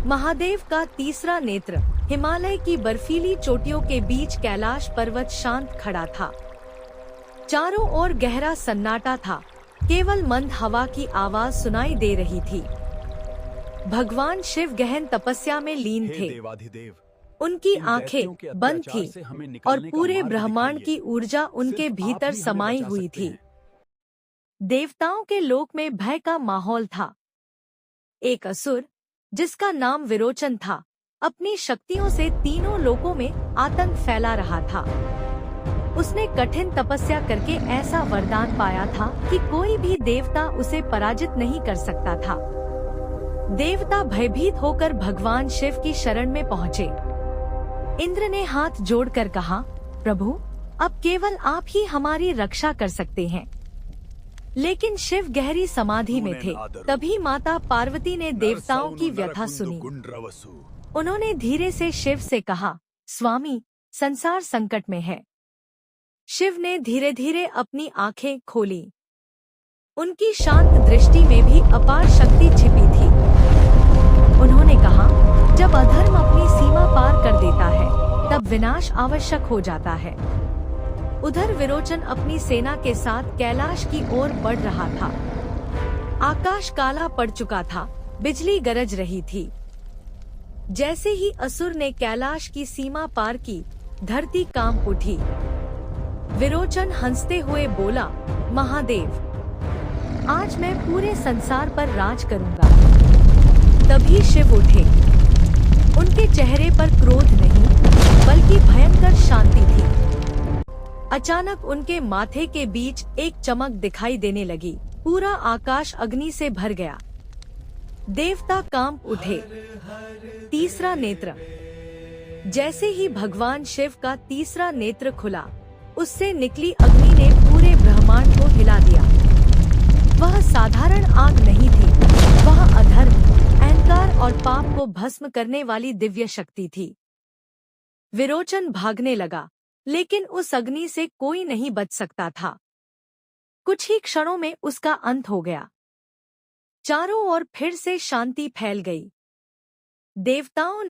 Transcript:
महादेव का तीसरा नेत्र। हिमालय की बर्फीली चोटियों के बीच कैलाश पर्वत शांत खड़ा था। चारों ओर गहरा सन्नाटा था, केवल मंद हवा की आवाज सुनाई दे रही थी। भगवान शिव गहन तपस्या में लीन थे। उनकी आंखें बंद थी और पूरे ब्रह्मांड की ऊर्जा उनके भीतर समाई हुई थी। देवताओं के लोक में भय का माहौल था। एक असुर, जिसका नाम विरोचन था, अपनी शक्तियों से तीनों लोकों में आतंक फैला रहा था। उसने कठिन तपस्या करके ऐसा वरदान पाया था कि कोई भी देवता उसे पराजित नहीं कर सकता था। देवता भयभीत होकर भगवान शिव की शरण में पहुँचे। इंद्र ने हाथ जोड़कर कहा, प्रभु, अब केवल आप ही हमारी रक्षा कर सकते हैं। लेकिन शिव गहरी समाधि में थे। तभी माता पार्वती ने देवताओं की व्यथा सुनी। उन्होंने धीरे से शिव से कहा, स्वामी, संसार संकट में है। शिव ने धीरे धीरे अपनी आंखें खोली। उनकी शांत दृष्टि में भी अपार शक्ति छिपी थी। उन्होंने कहा, जब अधर्म अपनी सीमा पार कर देता है, तब विनाश आवश्यक हो जाता है। उधर विरोचन अपनी सेना के साथ कैलाश की ओर बढ़ रहा था। आकाश काला पड़ चुका था, बिजली गरज रही थी। जैसे ही असुर ने कैलाश की सीमा पार की, धरती कांप उठी। विरोचन हंसते हुए बोला, महादेव, आज मैं पूरे संसार पर राज करूंगा। तभी शिव उठे। उनके चेहरे पर क्रोध नहीं, बल्कि भयंकर शांति थी। अचानक उनके माथे के बीच एक चमक दिखाई देने लगी। पूरा आकाश अग्नि से भर गया। देवता कांप उठे। तीसरा नेत्र। जैसे ही भगवान शिव का तीसरा नेत्र खुला, उससे निकली अग्नि ने पूरे ब्रह्मांड को हिला दिया। वह साधारण आग नहीं थी, वह अधर्म, अहंकार और पाप को भस्म करने वाली दिव्य शक्ति थी। विरोचन भागने लगा, लेकिन उस अग्नि से कोई नहीं बच सकता था। कुछ ही क्षणों में उसका अंत हो गया। चारों ओर फिर से शांति फैल गई। देवताओं